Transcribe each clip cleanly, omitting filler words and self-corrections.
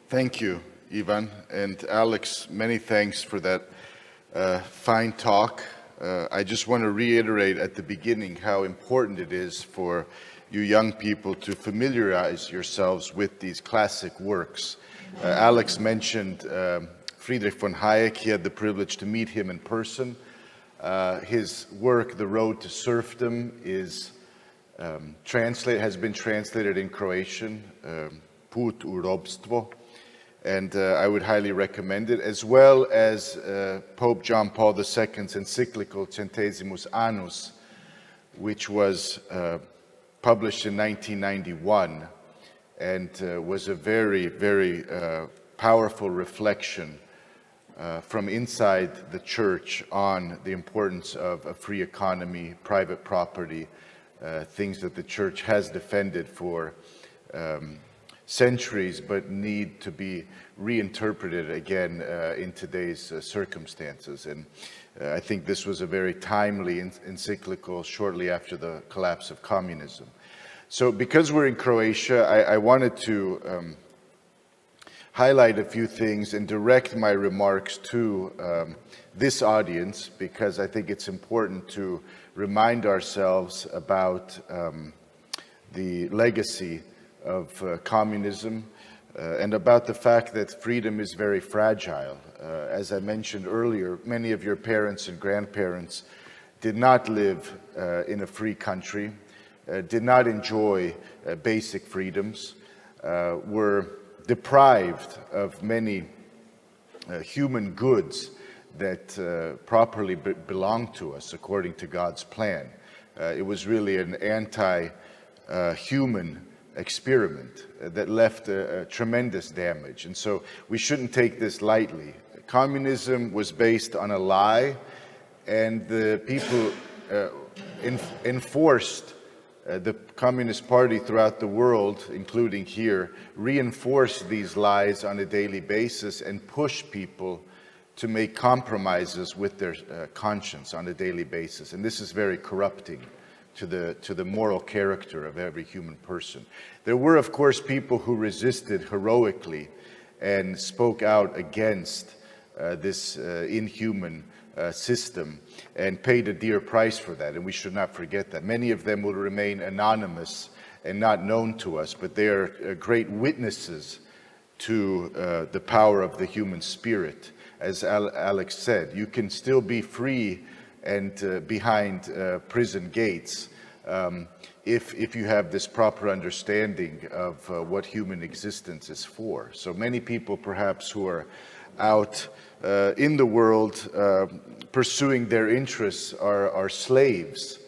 Thank you, Ivan. And Alex, many thanks for that fine talk. I just want to reiterate at the beginning how important it is for you young people to familiarize yourselves with these classic works. Alex mentioned Friedrich von Hayek. He had the privilege to meet him in person. His work, The Road to Serfdom, has been translated in Croatian, Put u robstvo, and I would highly recommend it, as well as Pope John Paul II's encyclical Centesimus Annus, which was published in 1991 and was a very, very powerful reflection from inside the church on the importance of a free economy, private property, things that the church has defended for centuries, but need to be reinterpreted again in today's circumstances. And I think this was a very timely encyclical shortly after the collapse of communism. So because we're in Croatia, I wanted to highlight a few things and direct my remarks to this audience, because I think it's important to remind ourselves about the legacy of communism and about the fact that freedom is very fragile. As I mentioned earlier, many of your parents and grandparents did not live in a free country, did not enjoy basic freedoms, were deprived of many human goods that properly belong to us according to God's plan. It was really an anti-human experiment that left a tremendous damage. And so we shouldn't take this lightly. Communism was based on a lie, and the people enforced the Communist Party throughout the world, including here, reinforced these lies on a daily basis and pushed people to make compromises with their conscience on a daily basis. And this is very corrupting to the moral character of every human person. There were, of course, people who resisted heroically and spoke out against this inhuman system and paid a dear price for that, and we should not forget that. Many of them will remain anonymous and not known to us, but they are great witnesses to the power of the human spirit. As Alex said, you can still be free and behind prison gates if you have this proper understanding of what human existence is for. So many people perhaps who are out in the world pursuing their interests are slaves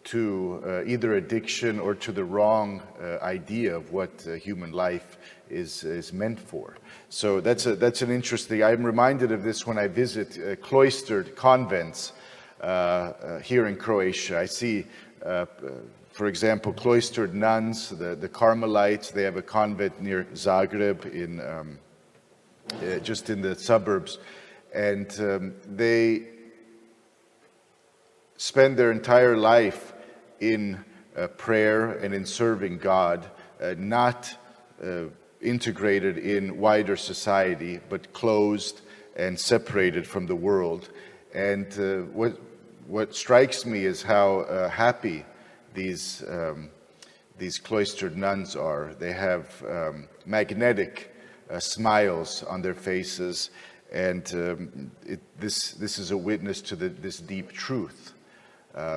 to either addiction or to the wrong idea of what human life is meant for. So that's an interesting. I'm reminded of this when I visit cloistered convents here in Croatia. I see, for example, cloistered nuns, the Carmelites. They have a convent near Zagreb, just in the suburbs, and they spend their entire life in prayer and in serving God, not integrated in wider society, but closed and separated from the world. And what strikes me is how happy these cloistered nuns are. They have magnetic smiles on their faces, and this is a witness to this deep truth.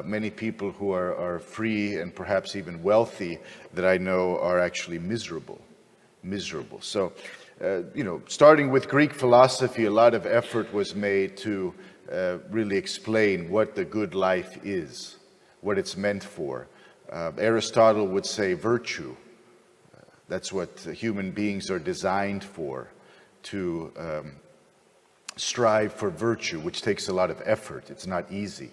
Many people who are free and perhaps even wealthy that I know are actually miserable. So, starting with Greek philosophy, a lot of effort was made to really explain what the good life is, what it's meant for. Aristotle would say virtue. That's what human beings are designed for, to strive for virtue, which takes a lot of effort. It's not easy.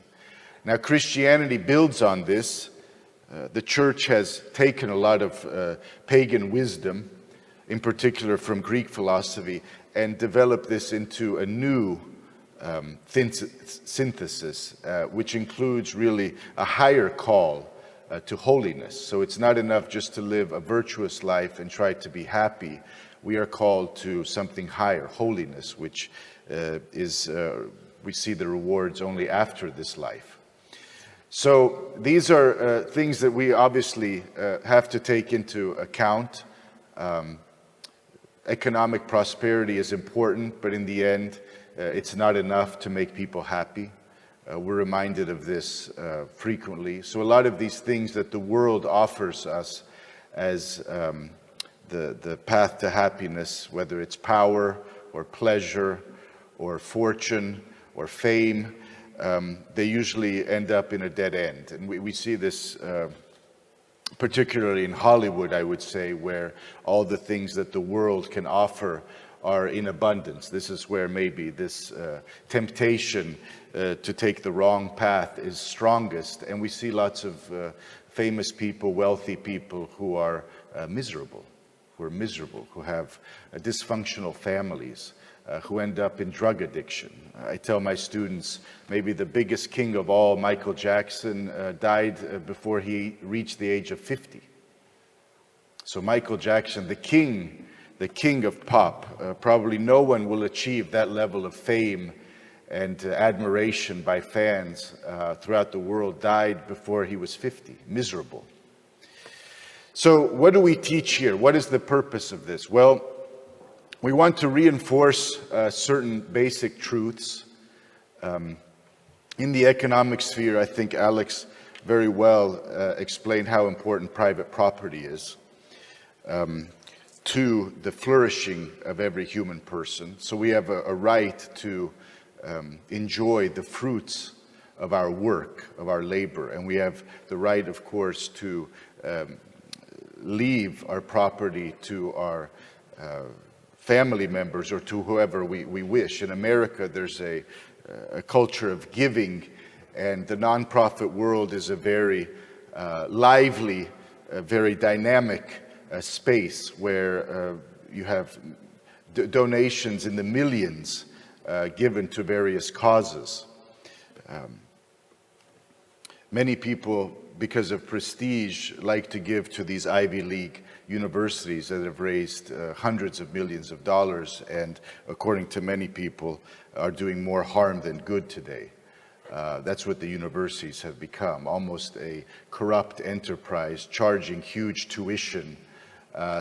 Now, Christianity builds on this. The church has taken a lot of pagan wisdom in particular from Greek philosophy, and develop this into a new synthesis, which includes really a higher call to holiness. So it's not enough just to live a virtuous life and try to be happy. We are called to something higher, holiness, which we see the rewards only after this life. So these are things that we obviously have to take into account. Economic prosperity is important, but in the end, it's not enough to make people happy. We're reminded of this frequently. So a lot of these things that the world offers us as the path to happiness, whether it's power or pleasure or fortune or fame, they usually end up in a dead end. And we see this particularly in Hollywood, I would say, where all the things that the world can offer are in abundance. This is where maybe this temptation to take the wrong path is strongest. And we see lots of famous people, wealthy people who are miserable, who have dysfunctional families, who end up in drug addiction. I tell my students, king the biggest king of all, Michael Jackson, died before he reached the age of 50. So Michael Jackson, the king of pop, probably no one will achieve that level of fame and admiration by fans throughout the world, died before he was 50, miserable. So what do we teach here? What is the purpose of this? Well, we want to reinforce certain basic truths. In the economic sphere, I think Alex very well explained how important private property is to the flourishing of every human person. So we have a right to enjoy the fruits of our work, of our labor, and we have the right, of course, to leave our property to our family members or to whoever we wish. In America, there's a culture of giving, and the nonprofit world is a very lively, very dynamic space where you have donations in the millions given to various causes. Many people, because of prestige, like to give to these Ivy League universities that have raised hundreds of millions of dollars and, according to many people, are doing more harm than good today. That's what the universities have become, almost a corrupt enterprise, charging huge tuition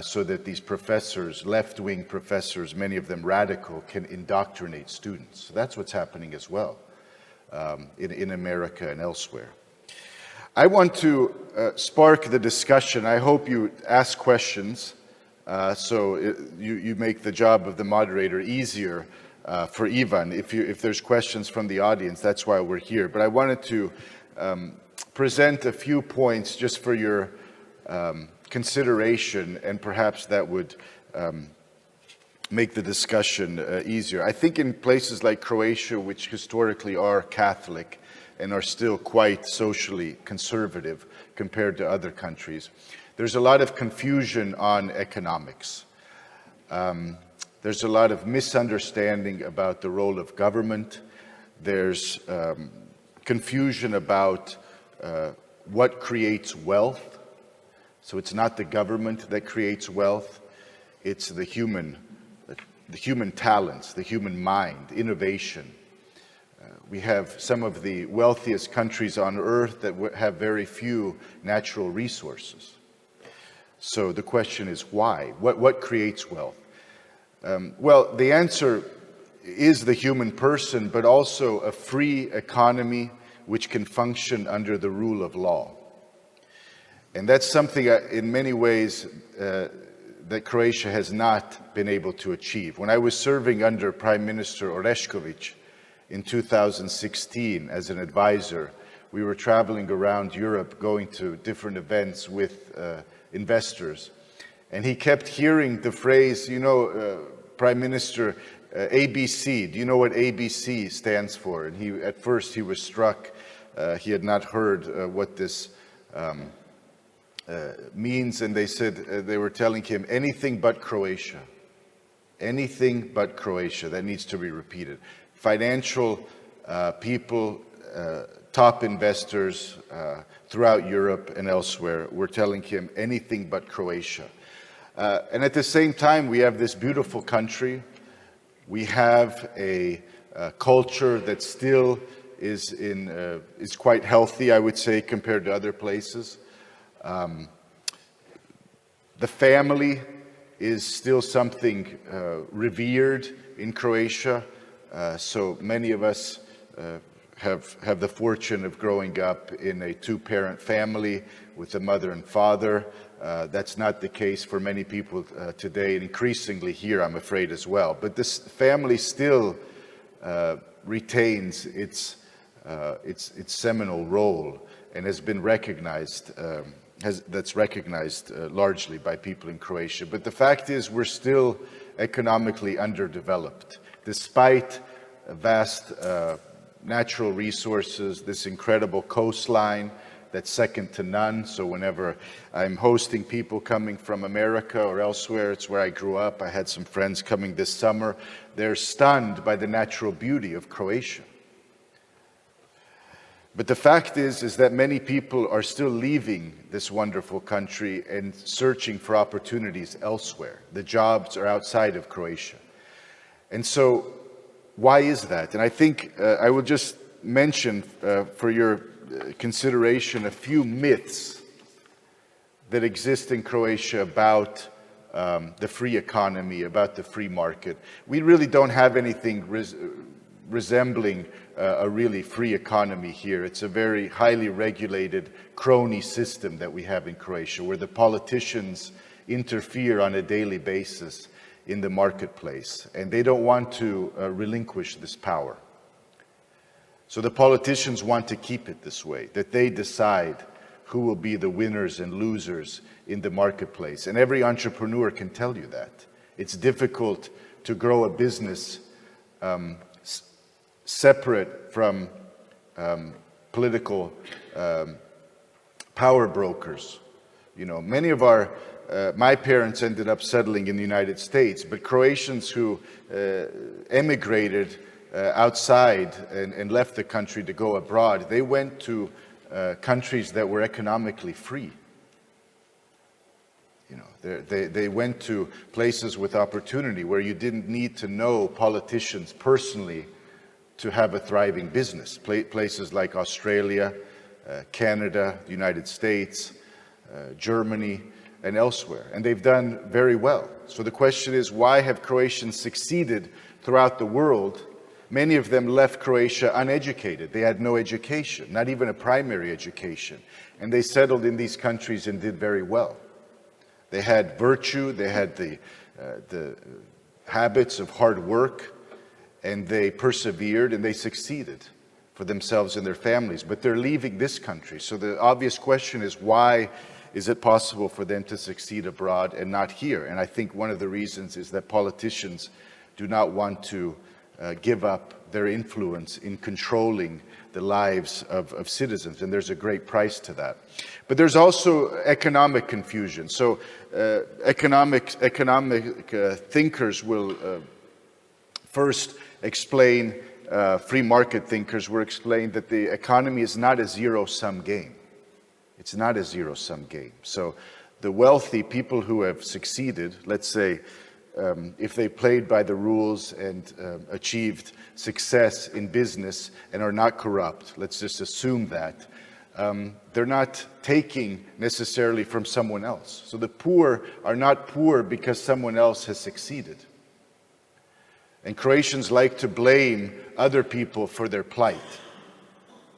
so that these professors, left-wing professors, many of them radical, can indoctrinate students. So that's what's happening as well in America and elsewhere. I want to spark the discussion. I hope you ask questions so you make the job of the moderator easier for Ivan. If there's questions from the audience, that's why we're here. But I wanted to present a few points just for your consideration, and perhaps that would make the discussion easier. I think in places like Croatia, which historically are Catholic, and are still quite socially conservative compared to other countries, there's a lot of confusion on economics. There's a lot of misunderstanding about the role of government. There's confusion about what creates wealth. So it's not the government that creates wealth, it's the human talents, the human mind, innovation. We have some of the wealthiest countries on earth that have very few natural resources. So the question is why? What creates wealth? Well, the answer is the human person, but also a free economy which can function under the rule of law. And that's something in many ways that Croatia has not been able to achieve. When I was serving under Prime Minister Orešković in 2016 as an advisor, we were traveling around Europe, going to different events with investors. And he kept hearing the phrase, Prime Minister, ABC. Do you know what ABC stands for? And at first he was struck. He had not heard what this means, and they said they were telling him anything but Croatia. Anything but Croatia. That needs to be repeated. Financial people, top investors throughout Europe and elsewhere were telling him anything but Croatia. And at the same time, we have this beautiful country. We have a culture that still is quite healthy, I would say, compared to other places. The family is still something revered in Croatia. So many of us have the fortune of growing up in a two-parent family with a mother and father. That's not the case for many people today, and increasingly here, I'm afraid, as well. But this family still retains its seminal role and has been recognized. That's recognized largely by people in Croatia. But the fact is, we're still economically underdeveloped, despite vast natural resources, this incredible coastline that's second to none. So whenever I'm hosting people coming from America or elsewhere, it's where I grew up. I had some friends coming this summer. They're stunned by the natural beauty of Croatia. But the fact is that many people are still leaving this wonderful country and searching for opportunities elsewhere. The jobs are outside of Croatia. And so why is that? And I think I will just mention for your consideration a few myths that exist in Croatia about the free economy, about the free market. We really don't have anything resembling a really free economy here. It's a very highly regulated crony system that we have in Croatia, where the politicians interfere on a daily basis in the marketplace, and they don't want to relinquish this power. So the politicians want to keep it this way, that they decide who will be the winners and losers in the marketplace. And every entrepreneur can tell you that. It's difficult to grow a business separate from political power brokers. You know, many of my parents ended up settling in the United States, but Croatians who emigrated outside and left the country to go abroad, they went to countries that were economically free. You know, they went to places with opportunity where you didn't need to know politicians personally to have a thriving business. Places like Australia, Canada, the United States, Germany, and elsewhere. And they've done very well. So the question is, why have Croatians succeeded throughout the world? Many of them left Croatia uneducated. They had no education, not even a primary education. And they settled in these countries and did very well. They had virtue, they had the habits of hard work, and they persevered and they succeeded for themselves and their families. But they're leaving this country. So the obvious question is, why is it possible for them to succeed abroad and not here? And I think one of the reasons is that politicians do not want to give up their influence in controlling the lives of citizens, and there's a great price to that. But there's also economic confusion. So economic thinkers will first explain, free market thinkers will explain that the economy is not a zero-sum game. It's not a zero-sum game. So the wealthy people who have succeeded, let's say, if they played by the rules and achieved success in business and are not corrupt, let's just assume that, they're not taking necessarily from someone else. So the poor are not poor because someone else has succeeded. And Croatians like to blame other people for their plight.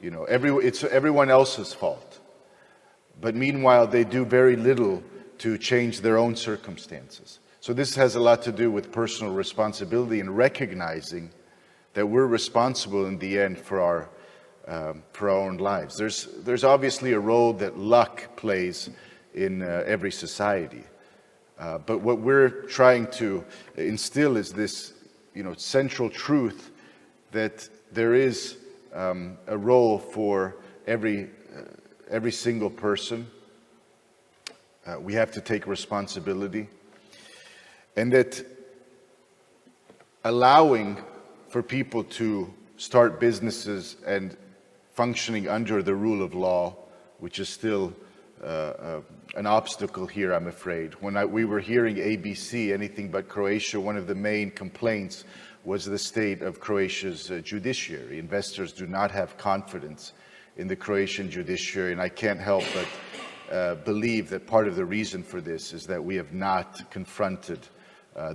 You know, it's everyone else's fault. But meanwhile, they do very little to change their own circumstances. So this has a lot to do with personal responsibility and recognizing that we're responsible in the end for our own lives. There's obviously a role that luck plays in every society. But what we're trying to instill is this, central truth that there is a role for every single person, we have to take responsibility, and that allowing for people to start businesses and functioning under the rule of law, which is still an obstacle here, I'm afraid. When we were hearing ABC, anything but Croatia, one of the main complaints was the state of Croatia's judiciary. Investors do not have confidence in the Croatian judiciary, and I can't help but believe that part of the reason for this is that we have not confronted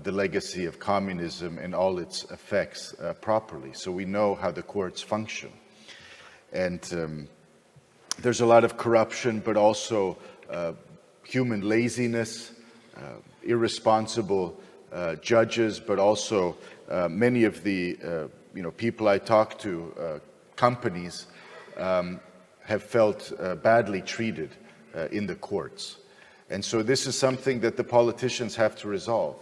the legacy of communism and all its effects properly. So we know how the courts function. And there's a lot of corruption, but also human laziness, irresponsible judges, but also many of the people I talk to, companies, have felt badly treated in the courts. And so this is something that the politicians have to resolve.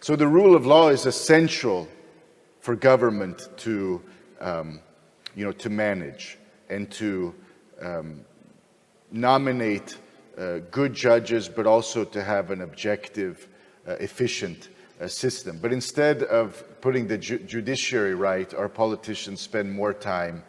So the rule of law is essential for government to manage and to nominate good judges, but also to have an objective, efficient system. But instead of putting the judiciary right, our politicians spend more time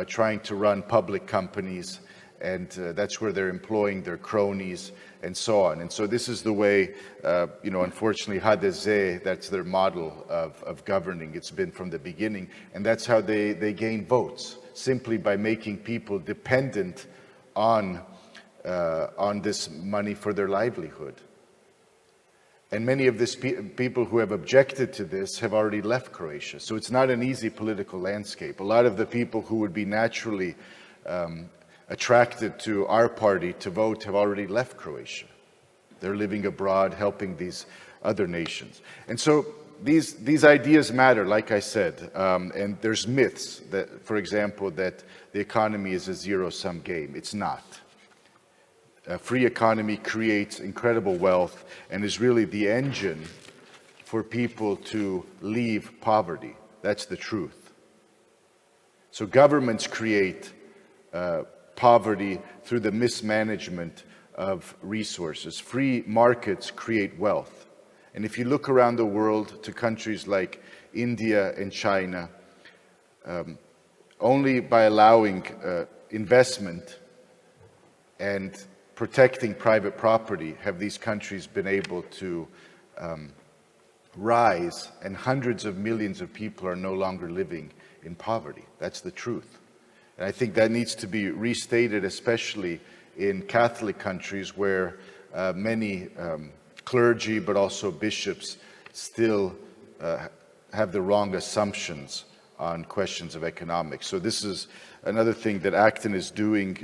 trying to run public companies, and that's where they're employing their cronies and so on. And so this is the way, unfortunately, HDZ, that's their model of governing. It's been from the beginning, and that's how they gain votes, simply by making people dependent on this money for their livelihood. And many of these people who have objected to this have already left Croatia. So it's not an easy political landscape. A lot of the people who would be naturally attracted to our party to vote have already left Croatia. They're living abroad, helping these other nations. And so these ideas matter, like I said, and there's myths that, for example, that the economy is a zero-sum game. It's not. A free economy creates incredible wealth and is really the engine for people to leave poverty. That's the truth. So governments create poverty through the mismanagement of resources. Free markets create wealth. And if you look around the world to countries like India and China, only by allowing investment and protecting private property have these countries been able to rise, and hundreds of millions of people are no longer living in poverty. That's the truth. And I think that needs to be restated, especially in Catholic countries where many clergy, but also bishops, still have the wrong assumptions on questions of economics. So this is another thing that Acton is doing,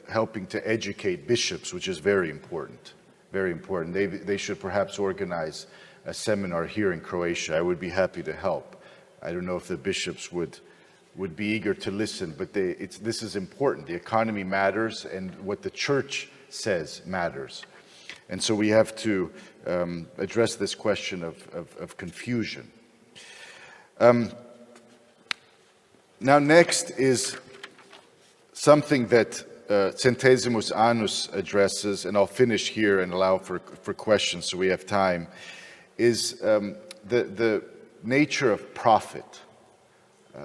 helping to educate bishops, which is very important, very important. They should perhaps organize a seminar here in Croatia. I would be happy to help. I don't know if the bishops would be eager to listen, but this is important. The economy matters, and what the church says matters. And so we have to address this question of confusion. Now next is something that Centesimus Annus addresses, and I'll finish here and allow for questions so we have time, is the nature of profit.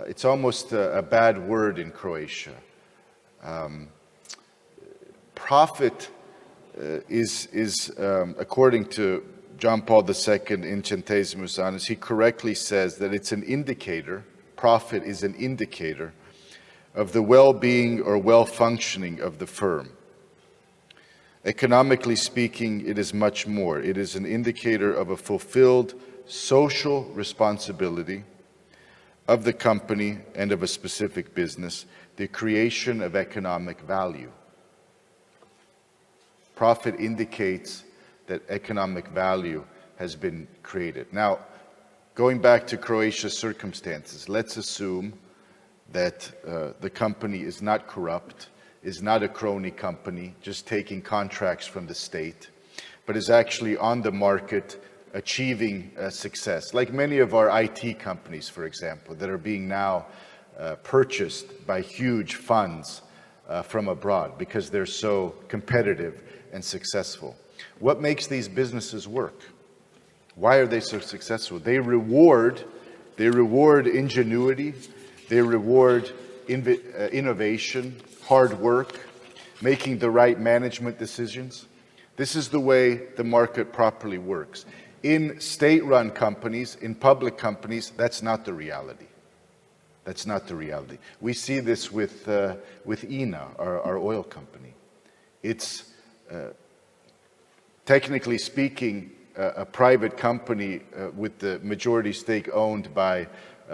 It's almost a bad word in Croatia. Profit is according to John Paul II in Centesimus Annus, he correctly says that it's an indicator, profit is an indicator of the well-being or well-functioning of the firm. Economically speaking, it is much more. It is an indicator of a fulfilled social responsibility of the company and of a specific business, the creation of economic value. Profit indicates that economic value has been created. Now, going back to Croatia's circumstances, let's assume that the company is not corrupt, is not a crony company, just taking contracts from the state, but is actually on the market achieving success, like many of our IT companies, for example, that are being now purchased by huge funds from abroad because they're so competitive and successful. What makes these businesses work? Why are they so successful? They reward ingenuity, they reward innovation, hard work, making the right management decisions. This is the way the market properly works. In state-run companies, in public companies, that's not the reality. That's not the reality. We see this with INA, our oil company. It's, technically speaking, a private company with the majority stake owned by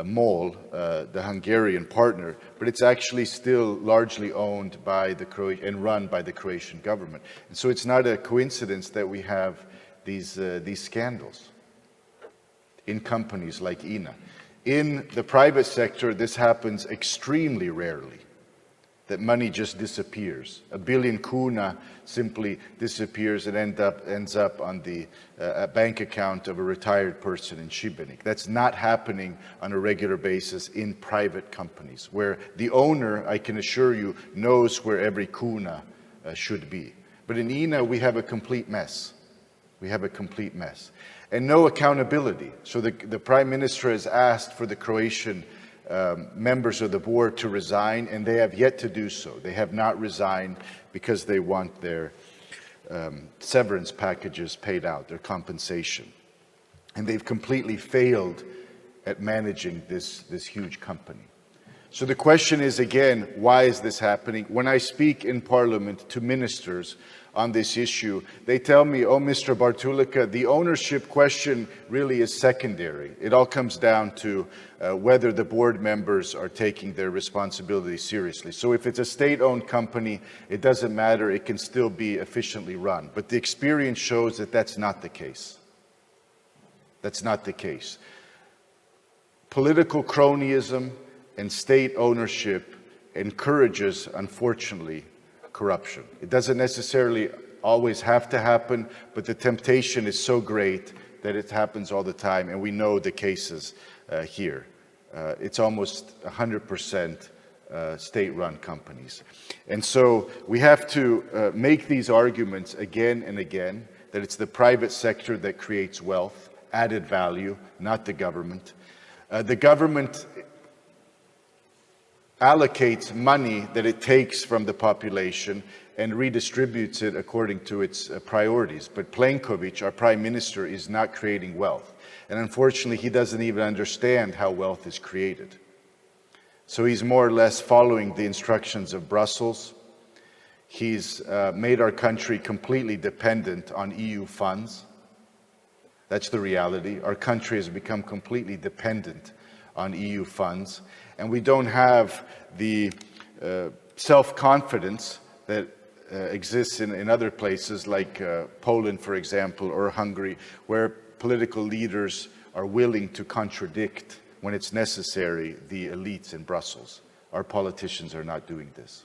MOL, the Hungarian partner, but it's actually still largely owned by and run by the Croatian government. And so it's not a coincidence that we have these scandals in companies like INA. In the private sector, this happens extremely rarely, that money just disappears. 1 billion kuna simply disappears and ends up on the bank account of a retired person in Šibenik. That's not happening on a regular basis in private companies, where the owner, I can assure you, knows where every kuna should be. But in INA, we have a complete mess. We have a complete mess. And no accountability. So the Prime Minister has asked for the Croatian members of the board to resign, and they have yet to do so. They have not resigned because they want their severance packages paid out, their compensation. And they've completely failed at managing this huge company. So the question is, again, why is this happening? When I speak in Parliament to ministers on this issue, they tell me, oh, Mr. Bartulica, the ownership question really is secondary. It all comes down to whether the board members are taking their responsibility seriously. So if it's a state-owned company, it doesn't matter, it can still be efficiently run. But the experience shows that that's not the case. That's not the case. Political cronyism and state ownership encourages, unfortunately, corruption. It doesn't necessarily always have to happen, but the temptation is so great that it happens all the time, and we know the cases here. It's almost 100% state-run companies. And so we have to make these arguments again and again, that it's the private sector that creates wealth, added value, not the government. The government allocates money that it takes from the population and redistributes it according to its priorities. But Plenković, our prime minister, is not creating wealth. And unfortunately, he doesn't even understand how wealth is created. So he's more or less following the instructions of Brussels. He's made our country completely dependent on EU funds. That's the reality. Our country has become completely dependent on EU funds. And we don't have the self-confidence that exists in other places like Poland, for example, or Hungary, where political leaders are willing to contradict, when it's necessary, the elites in Brussels. Our politicians are not doing this.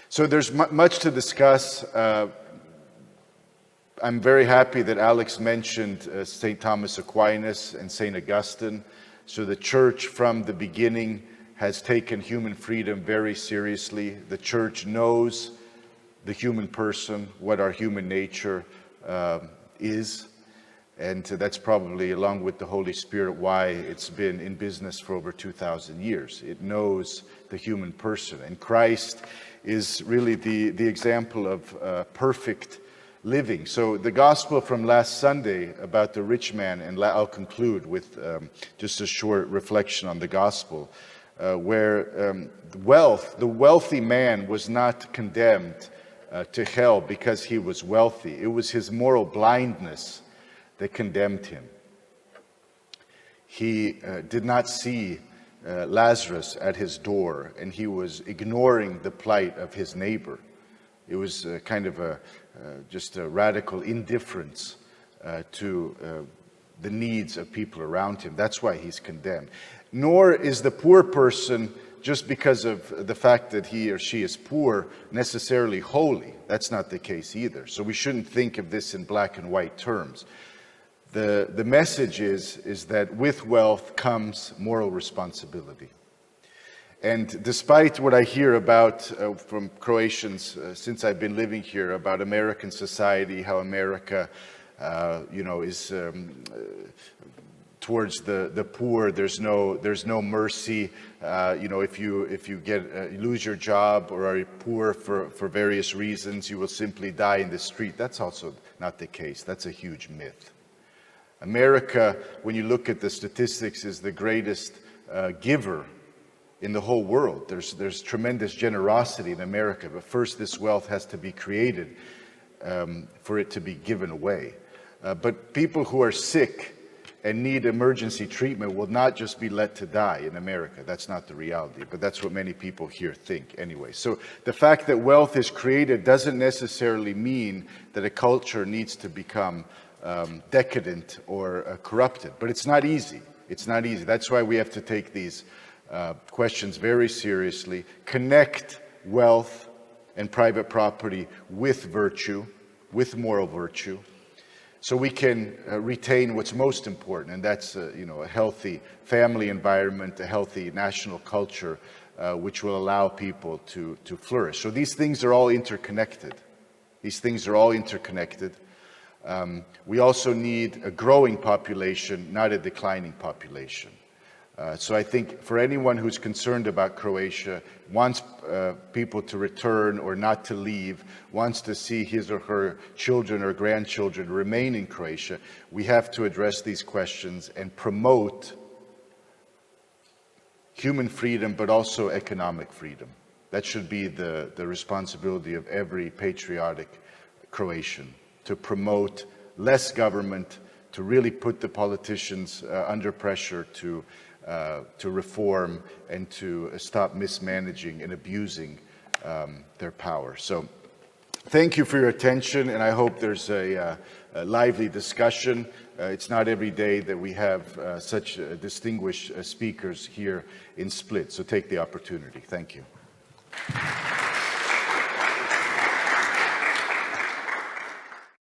So there's much to discuss. I'm very happy that Alex mentioned St. Thomas Aquinas and St. Augustine. So the Church from the beginning has taken human freedom very seriously. The Church knows the human person, what our human nature is. And that's probably, along with the Holy Spirit, why it's been in business for over 2,000 years. It knows the human person. And Christ is really the example of perfect living. So the gospel from last Sunday about the rich man, and I'll conclude with just a short reflection on the gospel, where the wealthy man was not condemned to hell because he was wealthy. It was his moral blindness that condemned him. He did not see Lazarus at his door, and he was ignoring the plight of his neighbor. It was kind of just a radical indifference to the needs of people around him. That's why he's condemned. Nor is the poor person, just because of the fact that he or she is poor, necessarily holy. That's not the case either. So we shouldn't think of this in black and white terms. The message is that with wealth comes moral responsibility. And despite what I hear about from Croatians since I've been living here about American society, how America, is towards the poor, there's no mercy. If you lose your job or are poor for various reasons, you will simply die in the street. That's also not the case. That's a huge myth. America, when you look at the statistics, is the greatest giver in the whole world. There's tremendous generosity in America, but first this wealth has to be created for it to be given away. But people who are sick and need emergency treatment will not just be let to die in America. That's not the reality, but that's what many people here think anyway. So the fact that wealth is created doesn't necessarily mean that a culture needs to become decadent or corrupted, but it's not easy. It's not easy. That's why we have to take these questions very seriously, connect wealth and private property with virtue, with moral virtue, so we can retain what's most important, and that's a healthy family environment, a healthy national culture, which will allow people to flourish. So these things are all interconnected. These things are all interconnected. We also need a growing population, not a declining population. So I think for anyone who's concerned about Croatia, wants people to return or not to leave, wants to see his or her children or grandchildren remain in Croatia, we have to address these questions and promote human freedom, but also economic freedom. That should be the responsibility of every patriotic Croatian, to promote less government, to really put the politicians under pressure to reform and to stop mismanaging and abusing their power. So thank you for your attention, and I hope there's a lively discussion. It's not every day that we have such distinguished speakers here in Split, so take the opportunity. Thank you.